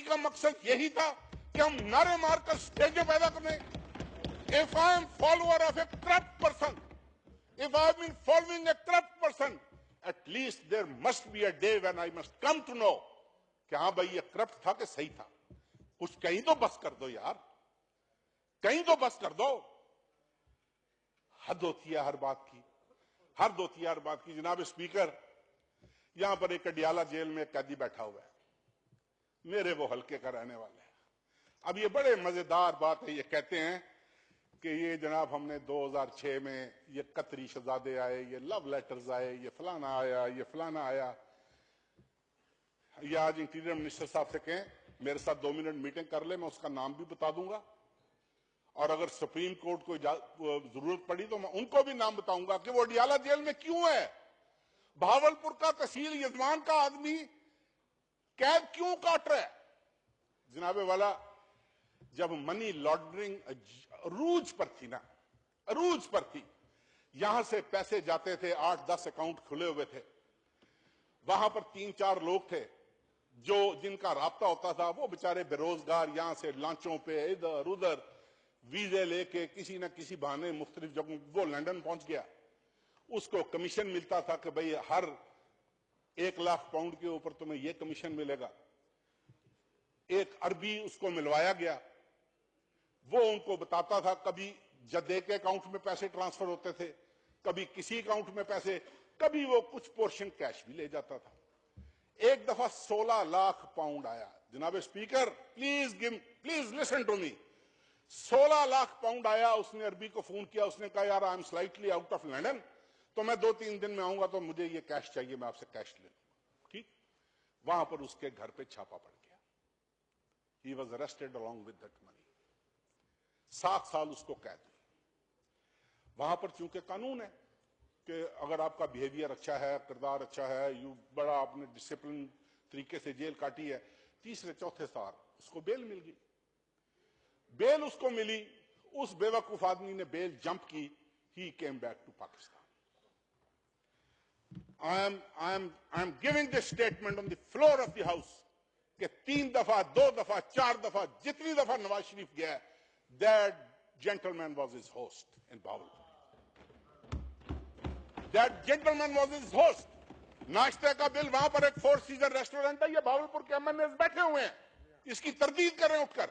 का मकसद यही था कि हम नारे मारकर स्टेजें पैदा करने. If I am follower of a corrupt person, if I have been following a corrupt person, at least there must be a day when I must come to know कि हाँ भाई ये करप्ट था कि सही था. कुछ कहीं तो बस कर दो यार, कहीं तो बस कर दो. हद होती है हर बात की, हद होती है हर बात की. जनाब स्पीकर, यहां पर एक अडियाला जेल में कैदी बैठा हुआ है, मेरे वो हल्के का रहने वाले हैं. अब ये बड़े मजेदार बात है, ये कहते हैं कि ये जनाब हमने 2006 में ये कतरी शहजादे आए, ये लव लेटर्स आए, ये फलाना आया, ये फलाना आया. ये आज इंटीरियर मिनिस्टर साहब से कहें मेरे साथ 2 मिनट मीटिंग कर ले, मैं उसका नाम भी बता दूंगा. और अगर सुप्रीम कोर्ट को जरूरत पड़ी तो मैं उनको भी नाम बताऊंगा कि वो अडियाला जेल में क्यों है. भावलपुर का तहसील यजमान का आदमी कैद क्यों काट रहा है. जनाबे वाला, जब मनी लॉन्ड्रिंग अरूज पर थी ना, अरूज पर थी, यहां से पैसे जाते थे, 8-10 अकाउंट खुले हुए थे, वहां पर 3-4 लोग थे जो जिनका राब्ता होता था. वो बेचारे बेरोजगार यहां से लांचों पे इधर उधर वीजे लेके किसी न किसी बहाने मुख्तलिफ जगहों, वो लंदन पहुंच गया. उसको कमीशन मिलता था कि भाई हर 1 लाख पाउंड के ऊपर तुम्हें यह कमीशन मिलेगा. एक अरबी उसको मिलवाया गया, वो उनको बताता था, कभी जद्दे के अकाउंट में पैसे ट्रांसफर होते थे, कभी किसी अकाउंट में पैसे, कभी वो कुछ पोर्शन कैश भी ले जाता था. एक दफा 16 लाख पाउंड आया. जनाब speaker, please listen to me. 16 lakh pound आया. उसने अरबी को फोन किया, उसने कहा यार I am slightly out of London, तो मैं 2-3 दिन में आऊंगा, तो मुझे ये कैश चाहिए, मैं आपसे कैश ले लूंगा. ठीक. वहां पर उसके घर पे छापा पड़ गया. He was arrested along with that money. 7 साल उसको कैद हुई. वहां पर चूंकि कानून है कि अगर आपका बिहेवियर अच्छा है, किरदार अच्छा है, बड़ा आपने डिसिप्लिन तरीके से जेल काटी है, 3-4 साल उसको बेल मिल गई. बेल उसको मिली, उस बेवकूफ आदमी ने बेल जंप की. He came back to Pakistan. I am giving this statement on the floor of the house कि 3 दफा, 2 दफा, 4 दफा, जितनी दफा नवाज शरीफ गया, that gentleman was his host in Bahawalpur. That gentleman was his host. नाश्ते का बिल, वहां पर एक 4 सीजन रेस्टोरेंट है, ये भावलपुर के एमएनएस बैठे हुए हैं, इसकी तरदीद करें उठकर.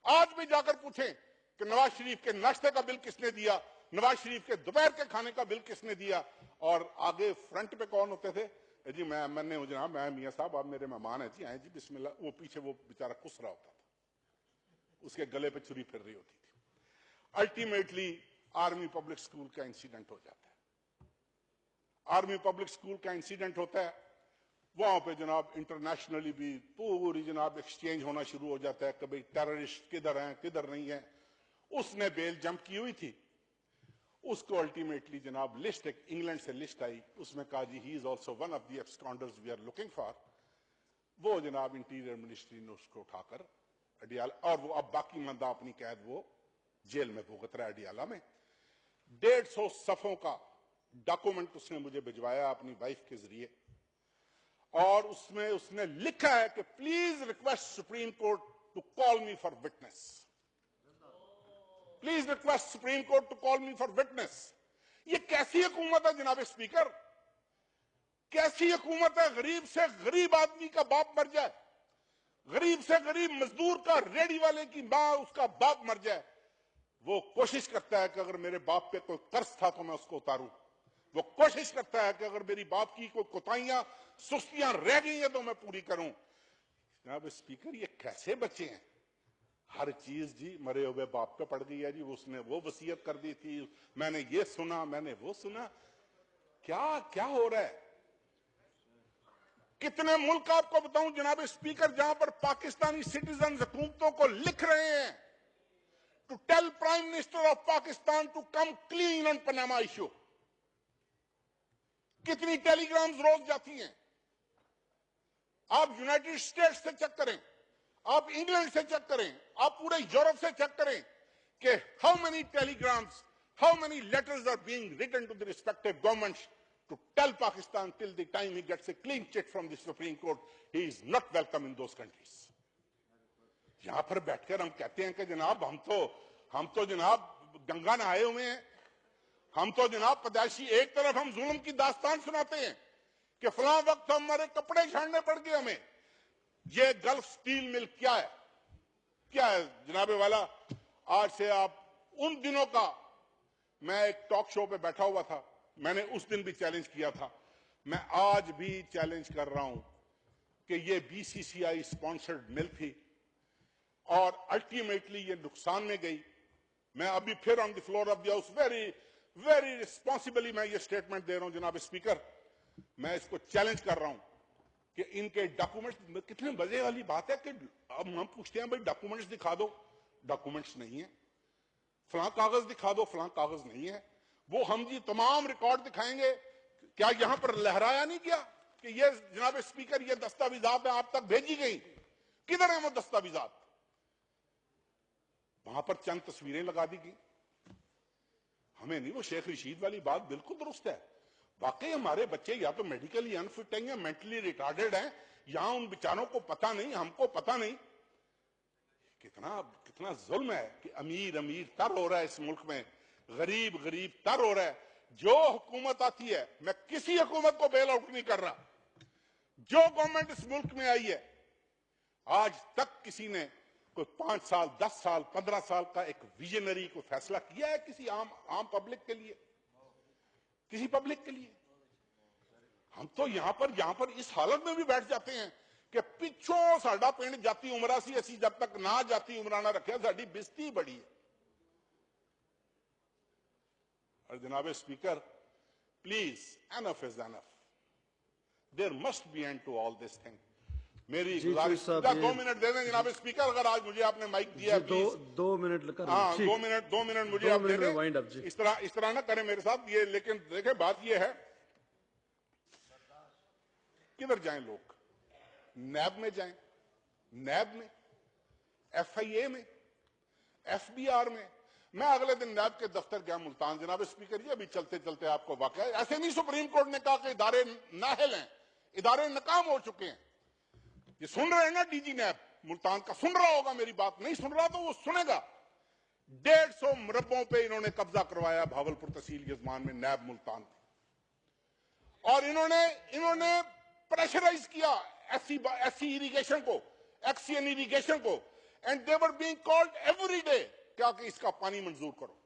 आज भी जाकर पूछें कि नवाज शरीफ के नाश्ते का बिल किसने दिया, नवाज शरीफ के दोपहर के खाने का बिल किसने दिया. और आगे फ्रंट पे कौन होते थे? जी मैंने जनाब, मैं मियां साहब, आप मेरे मेहमान हैं जी, आए जी बिस्मिल्लाह. वो पीछे वो बेचारा कुस रहा होता था, उसके गले पे छुरी फिर रही होती थी. अल्टीमेटली आर्मी पब्लिक स्कूल का इंसिडेंट हो जाता है. आर्मी पब्लिक स्कूल का इंसिडेंट होता है, वहां पे जनाब इंटरनेशनली भी पूरी जनाब एक्सचेंज होना शुरू हो जाता है कि भाई टेररिस्ट किधर हैं किधर नहीं है. उसने बेल जंप की हुई थी, उसको अल्टीमेटली जनाब लिस्ट, एक इंग्लैंड से लिस्ट आई, उसमें कहा जी he is also one of the absconders we are looking for. वो जनाब इंटीरियर मिनिस्ट्री ने उसको उठाकर अडियाला, और वो अब बाकी मंदा अपनी कैद वो जेल में भुगत रहा है अडियाला में. 150 सफों का डॉक्यूमेंट उसने मुझे भिजवाया अपनी वाइफ के जरिए, और उसमें उसने लिखा है कि please request Supreme Court to call me for witness. Please request Supreme Court to call me for witness. ये कैसी हुकूमत है जनाब स्पीकर? कैसी हुकूमत है? गरीब से गरीब आदमी का बाप मर जाए, गरीब से गरीब मजदूर का, रेडी वाले की मां, उसका बाप मर जाए, वो कोशिश करता है कि अगर मेरे बाप पे कोई कर्ज था तो मैं उसको उतारूं. वो कोशिश करता है कि अगर मेरी बाप की कोई कोताहियां, सुस्तियां रह गई हैं तो मैं पूरी करूं. जनाब स्पीकर, ये कैसे बच्चे हैं? हर चीज जी मरे हुए बाप पे पड़ गई है जी. उसने वो वसीयत कर दी थी, मैंने ये सुना, मैंने वो सुना. क्या क्या हो रहा है? कितने मुल्क आपको बताऊं जनाब स्पीकर, जहां पर पाकिस्तानी सिटीजन हुकूमतों को लिख रहे हैं to tell Prime Minister of Pakistan to come clean on Panama issue. कितनी टेलीग्राम्स रोज जाती हैं. आप यूनाइटेड स्टेट्स से चेक करें, आप इंग्लैंड से चेक करें, आप पूरे यूरोप से चेक करें कि how many telegrams, how many letters are being written to the respective governments to tell Pakistan till the time he gets a clean chit from the Supreme Court, he is not welcome in those countries. यहां पर बैठकर हम कहते हैं कि जनाब हम तो जनाब गंगा नहाए हुए हैं, हम तो जनाब पैदाइशी, एक तरफ हम जुल्म की दास्तान सुनाते हैं कि फलां वक्त हमारे कपड़े छाड़ने पड़ गए हमें। ये गल्फ स्टील मिल क्या है, क्या है जनाबे वाला? आज से आप उन दिनों का, मैं एक टॉक शो पे बैठा हुआ था, मैंने उस दिन भी चैलेंज किया था, मैं आज भी चैलेंज कर रहा हूं कि ये बीसीसीआई स्पॉन्सर्ड मिल थी और अल्टीमेटली ये नुकसान में गई। मैं अभी फिर on the floor of the house very very responsibly मैं ये स्टेटमेंट दे रहा हूं जनाब स्पीकर, मैं इसको चैलेंज कर रहा हूं कि इनके डॉक्यूमेंट्स, कितने मजे वाली बात है कि अब हम पूछते हैं भाई डॉक्यूमेंट्स दिखा दो, डॉक्यूमेंट्स नहीं है, फलां कागज दिखा दो, फलां कागज नहीं है। वो हम जी तमाम रिकॉर्ड दिखाएंगे, क्या यहां पर लहराया नहीं गया कि ये जनाब स्पीकर ये दस्तावेजात आप तक भेजी गई? किधर है वो दस्तावेजात? वहां पर चंद तस्वीरें लगा दी गई, हमें नहीं। वो शेख रशीद वाली बात बिल्कुल दुरुस्त है, वाकई हमारे बच्चे या तो मेडिकली अनफिट हैं या मेंटली रिटार्डेड हैं, यहां उन बेचारों को पता नहीं, हमको पता नहीं। कितना कितना जुल्म है कि अमीर अमीर तर हो रहा है इस मुल्क में, गरीब गरीब तर हो रहा है। जो हुकूमत आती है, मैं किसी हुकूमत को बेल आउट नहीं कर रहा, जो गवर्नमेंट इस मुल्क में आई है आज तक किसी ने कोई 5 साल 10 साल 15 साल का एक विजनरी को फैसला किया है किसी आम पब्लिक के लिए, किसी पब्लिक के लिए? हम तो यहां पर इस हालत में भी बैठ जाते हैं कि पिछों साडा पिंड जाती उमरा सी, असी जब तक ना जाती उमरा ना रखे साडी बेइज्जती बड़ी है। और जनाब speaker, please enough is enough, there must be end to all this thing. मेरी गुजारिश, 2 मिनट दे दें जनाब स्पीकर, अगर आज मुझे आपने माइक दिया, दो मिनट लगा। हाँ, 2 मिनट मुझे आप दे दें। इस तरह ना करें मेरे साथ ये। लेकिन देखें, बात ये है, किधर जाएं लोग? नैब में जाएं, नैब में, एफआईए में, एफबीआर में। मैं अगले दिन नैब के दफ्तर गया मुल्तान जनाब स्पीकर, ये अभी चलते चलते आपको वाकया, ऐसे नहीं सुप्रीम कोर्ट ने कहा कि इदारे नाअहल हैं, इदारे नाकाम हो चुके हैं। ये सुन रहे हैं ना डीजी नैब मुल्तान का, सुन रहा होगा मेरी बात, नहीं सुन रहा तो वो सुनेगा। 150 मुरब्बों पे इन्होंने कब्जा करवाया भावलपुर तहसील यजमान में, नैब मुल्तान। और इन्होंने प्रेशराइज किया एससी इरिगेशन को, एक्सियन इरिगेशन को, and they were being called every day क्या कि इसका पानी मंजूर करो।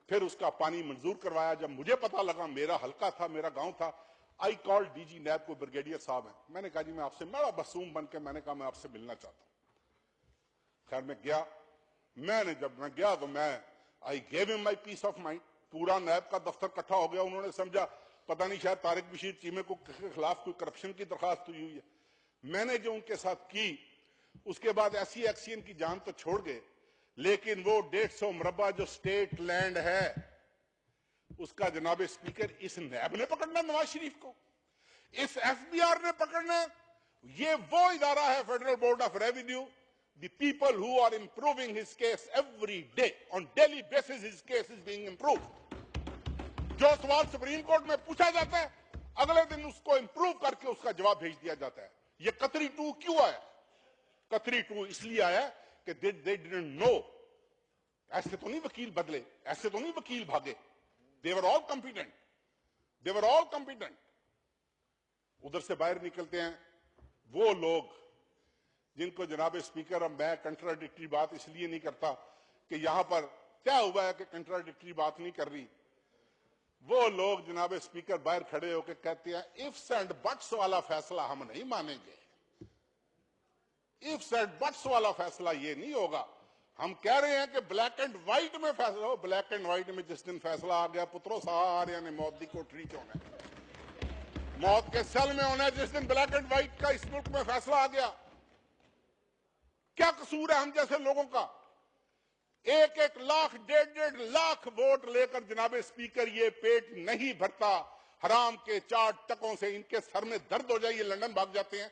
फिर उसका पानी मंजूर करवाया। जब मुझे पता लगा, मेरा हल्का था, मेरा गांव था, आई कॉल्ड डीजी नैब को, ब्रिगेडियर साहब हैं, मैंने कहा जी मैं आपसे, बड़ा मासूम बन के मैंने कहा मैं आपसे मिलना चाहता हूं। खैर मैं गया, जब मैं गया तो I gave him my piece of mind. पूरा नैब का दफ्तर इकट्ठा हो गया, उन्होंने समझा पता नहीं शायद तारिक बशीर चीमे को के खिलाफ कोई करप्शन की दरखास्त हुई है। मैंने जो उनके साथ की, उसके बाद ऐसी एक्सियन की जान तो छोड़ गए, लेकिन वो 150 मुरब्बा जो स्टेट लैंड है, उसका जनाब स्पीकर इस नैब ने पकड़ना, नवाज शरीफ को, इस एफबीआर ने पकड़ना। ये वो इदारा है, Federal Board of Revenue, the people who are improving his case every day, on daily basis his case is being improved. जो सवाल सुप्रीम कोर्ट में पूछा जाता है, अगले दिन उसको इंप्रूव करके उसका जवाब भेज दिया जाता है। ये कतरी 2 क्यों आया? कतरी 2 इसलिए आया कि दे डिडंट नो। ऐसे तो नहीं वकील बदले, ऐसे तो नहीं वकील भागे। They were all competent, they were all competent. उधर से बाहर निकलते हैं वो लोग जिनको जनाब स्पीकर, अब मैं कंट्राडिक्टरी बात इसलिए नहीं करता कि यहां पर क्या हुआ है कि कंट्राडिक्टरी बात नहीं कर रही। वो लोग जनाब स्पीकर बाहर खड़े होकर कहते हैं इफ्स एंड बट्स वाला फैसला हम नहीं मानेंगे, इफ्स एंड बट्स वाला फैसला ये नहीं होगा। हम कह रहे हैं कि ब्लैक एंड व्हाइट में फैसला हो। ब्लैक एंड व्हाइट में जिस दिन फैसला आ गया, पुत्रों सारे ने मौत की कोठरी च होना है, मौत के सेल में होना है जिस दिन ब्लैक एंड व्हाइट का इस मुल्क में फैसला आ गया। क्या कसूर है हम जैसे लोगों का? 1-1 लाख 1.5 लाख वोट लेकर जनाब स्पीकर ये पेट नहीं भरता। हराम के 4 टकों से इनके सर में दर्द हो जाए, ये लंदन भाग जाते हैं।